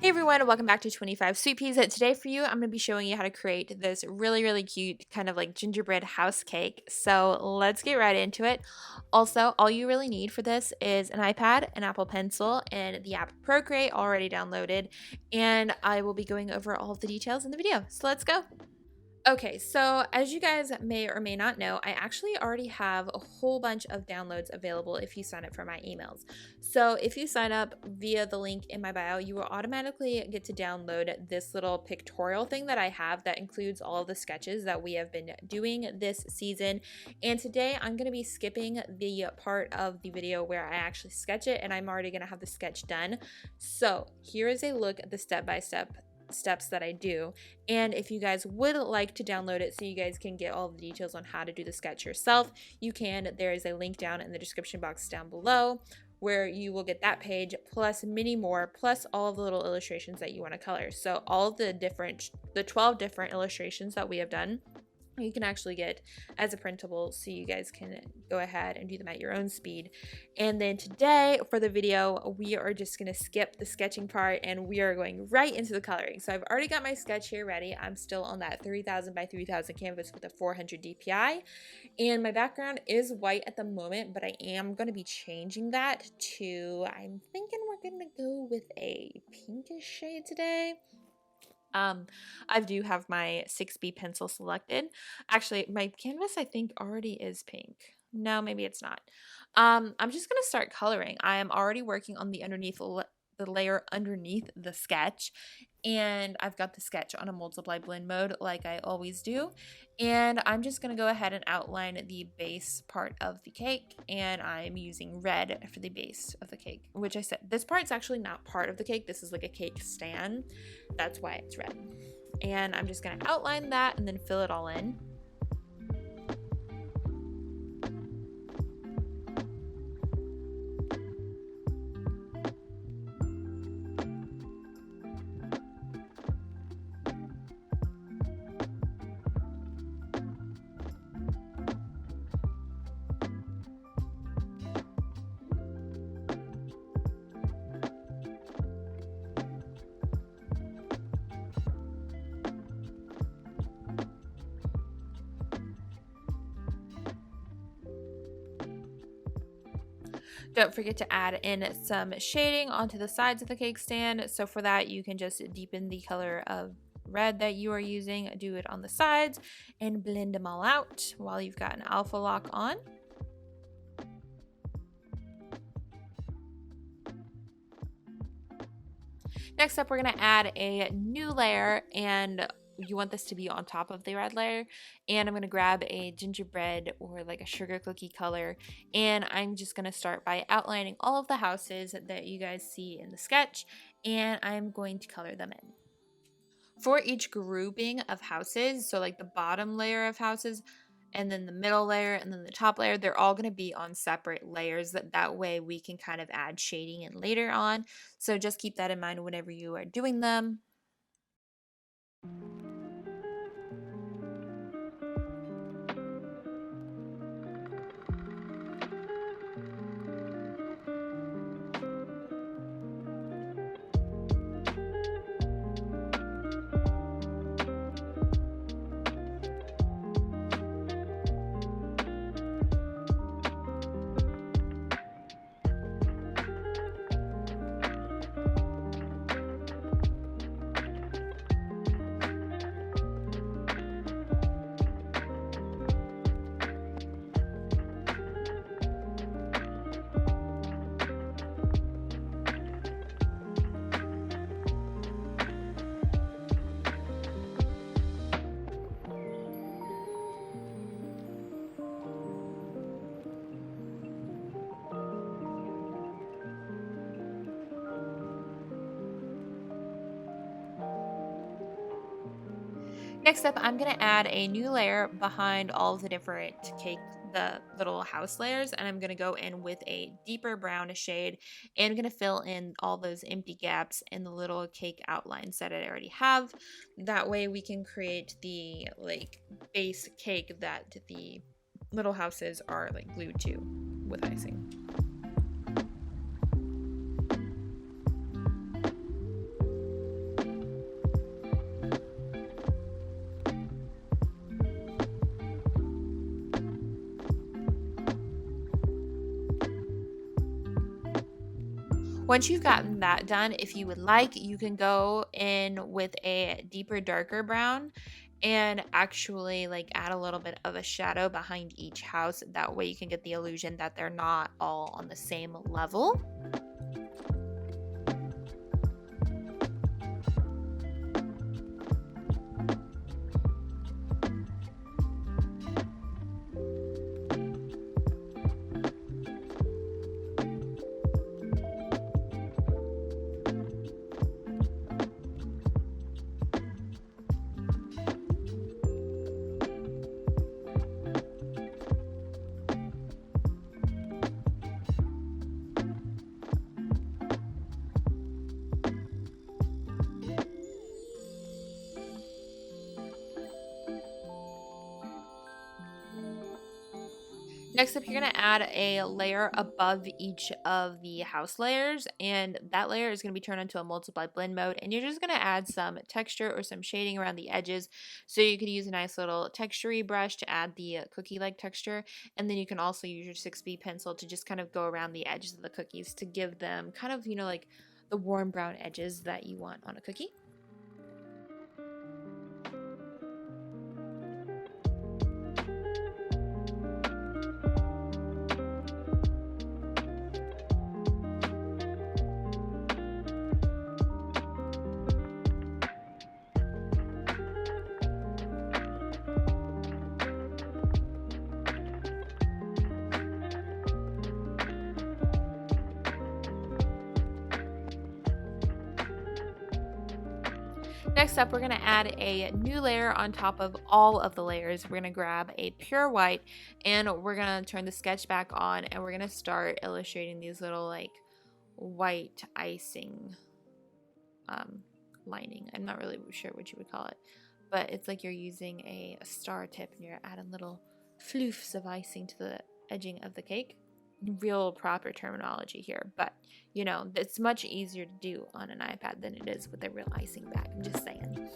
Hey everyone, welcome back to 25 Sweet Peas. Today for you, I'm going to be showing you how to create this really cute kind of like gingerbread house cake. So let's get right into it. Also, all you really need for this is an iPad, an Apple Pencil, and the app Procreate already downloaded. And I will be going over all of the details in the video. So let's go. Okay, so as you guys may or may not know, I actually already have a whole bunch of downloads available if you sign up for my emails. So if you sign up via the link in my bio, you will automatically get to download this little pictorial thing that I have that includes all of the sketches that we have been doing this season. And today I'm going to be skipping the part of the video where I actually sketch it, and I'm already going to have the sketch done. So here is a look at the step-by-step steps that I do. And if you guys would like to download it so you guys can get all the details on how to do the sketch yourself, you can. There is a link down in the description box down below where you will get that page plus many more, plus all of the little illustrations that you want to color. So all of the 12 different illustrations that we have done, you can actually get as a printable, so you guys can go ahead and do them at your own speed. And then today for the video, we are just going to skip the sketching part and we are going right into the coloring. So I've already got my sketch here ready. I'm still on that 3000 by 3000 canvas with a 400 DPI, and my background is white at the moment, but I am going to be changing that to, I'm thinking we're going to go with a pinkish shade today. I do have my 6B pencil selected. Actually, my canvas I think already is pink. No, maybe it's not. I'm just gonna start coloring. I am already working on the the layer underneath the sketch, and I've got the sketch on a multiply blend mode like I always do. And I'm just gonna go ahead and outline the base part of the cake, and I'm using red for the base of the cake, which I said this part's actually not part of the cake. This is like a cake stand. That's why it's red. And I'm just gonna outline that and then fill it all in. Don't forget to add in some shading onto the sides of the cake stand. So for that, you can just deepen the color of red that you are using, do it on the sides, and blend them all out while you've got an alpha lock on. Next up, we're going to add a new layer, and you want this to be on top of the red layer. And I'm going to grab a gingerbread or like a sugar cookie color, and I'm just going to start by outlining all of the houses that you guys see in the sketch, and I'm going to color them in. For each grouping of houses, so like the bottom layer of houses, and then the middle layer, and then the top layer, they're all going to be on separate layers. That way we can kind of add shading in later on. So just keep that in mind whenever you are doing them. Next up, I'm going to add a new layer behind all of the different cake, the little house layers, and I'm going to go in with a deeper brown shade, and I'm going to fill in all those empty gaps in the little cake outlines that I already have. That way we can create the like base cake that the little houses are like glued to with icing. Once you've gotten that done, if you would like, you can go in with a deeper, darker brown and actually like add a little bit of a shadow behind each house. That way you can get the illusion that they're not all on the same level. Next up, you're going to add a layer above each of the house layers, and that layer is going to be turned into a multiply blend mode, and you're just going to add some texture or some shading around the edges. So you could use a nice little textury brush to add the cookie-like texture, and then you can also use your 6B pencil to just kind of go around the edges of the cookies to give them kind of, you know, like the warm brown edges that you want on a cookie. Next up, we're going to add a new layer on top of all of the layers. We're going to grab a pure white and we're going to turn the sketch back on, and we're going to start illustrating these little like white icing lining. I'm not really sure what you would call it, but it's like you're using a star tip and you're adding little floofs of icing to the edging of the cake. Real proper terminology here, but you know, it's much easier to do on an iPad than it is with a real icing bag. I'm just saying.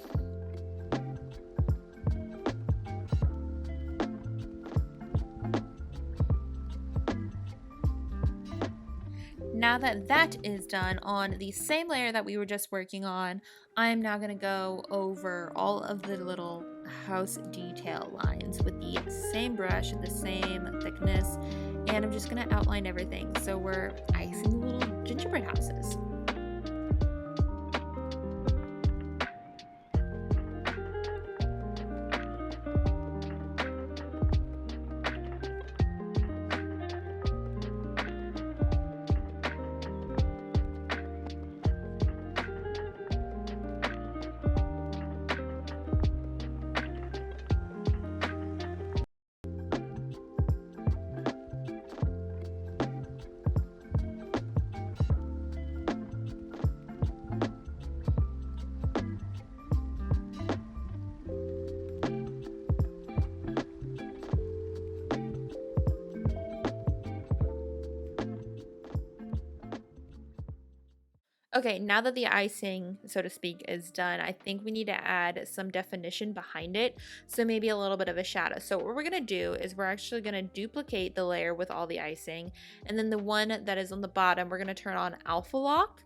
Now that that is done on the same layer that we were just working on, I'm now going to go over all of the little house detail lines with the same brush, the same thickness, and I'm just going to outline everything. So we're icing the little gingerbread houses. Okay, now that the icing, so to speak, is done, I think we need to add some definition behind it. So maybe a little bit of a shadow. So what we're going to do is we're actually going to duplicate the layer with all the icing. And then the one that is on the bottom, we're going to turn on alpha lock.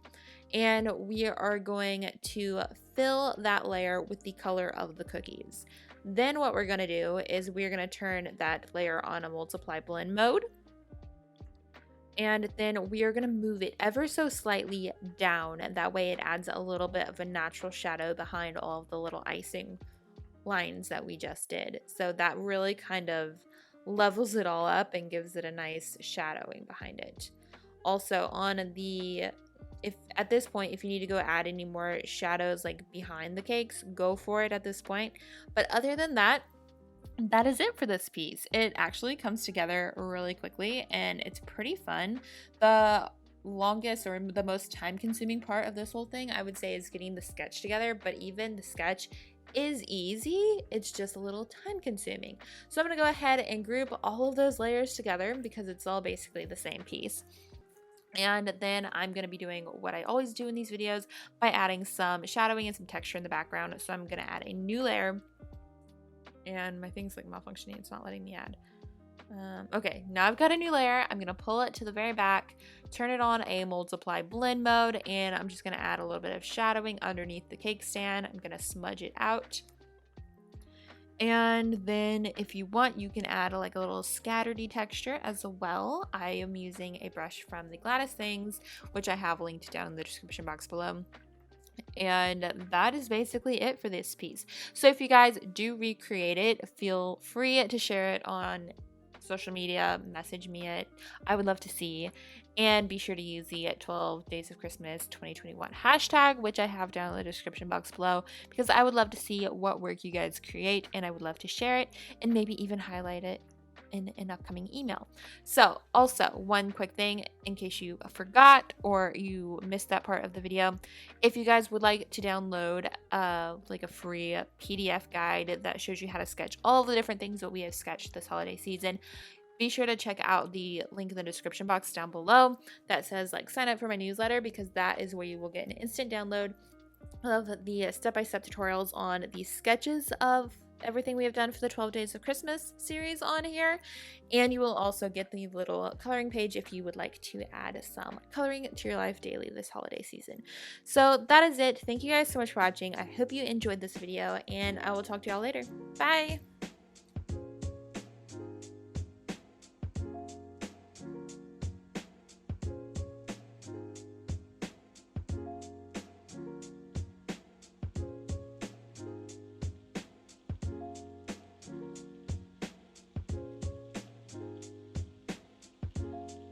And we are going to fill that layer with the color of the cookies. Then what we're going to do is we're going to turn that layer on a multiply blend mode. And then we are going to move it ever so slightly down, and that way it adds a little bit of a natural shadow behind all of the little icing lines that we just did. So that really kind of levels it all up and gives it a nice shadowing behind it. Also on the, if at this point, if you need to go add any more shadows like behind the cakes, go for it at this point. But other than that, that is it for this piece. It actually comes together really quickly and it's pretty fun. The longest or the most time consuming part of this whole thing, I would say, is getting the sketch together, but even the sketch is easy. It's just a little time consuming. So I'm going to go ahead and group all of those layers together because it's all basically the same piece. And then I'm going to be doing what I always do in these videos by adding some shadowing and some texture in the background. So I'm going to add a new layer. And my thing's like malfunctioning, it's not letting me add. Okay, now I've got a new layer. I'm gonna pull it to the very back, turn it on a multiply blend mode, and I'm just gonna add a little bit of shadowing underneath the cake stand. I'm gonna smudge it out. And then if you want, you can add like a little scatteredy texture as well. I am using a brush from the Gladys Things, which I have linked down in the description box below. And that is basically it for this piece. So if you guys do recreate it, feel free to share it on social media, message me it. I would love to see. And be sure to use the 12 Days of Christmas 2021 hashtag, which I have down in the description box below, because I would love to see what work you guys create, and I would love to share it and maybe even highlight it in an upcoming email. So also one quick thing in case you forgot or you missed that part of the video, if you guys would like to download like a free PDF guide that shows you how to sketch all the different things that we have sketched this holiday season, be sure to check out the link in the description box down below that says like sign up for my newsletter, because that is where you will get an instant download of the step-by-step tutorials on the sketches of everything we have done for the 12 Days of Christmas series on here. And you will also get the little coloring page if you would like to add some coloring to your life daily this holiday season. So that is it. Thank you guys so much for watching. I hope you enjoyed this video, and I will talk to y'all later. Bye!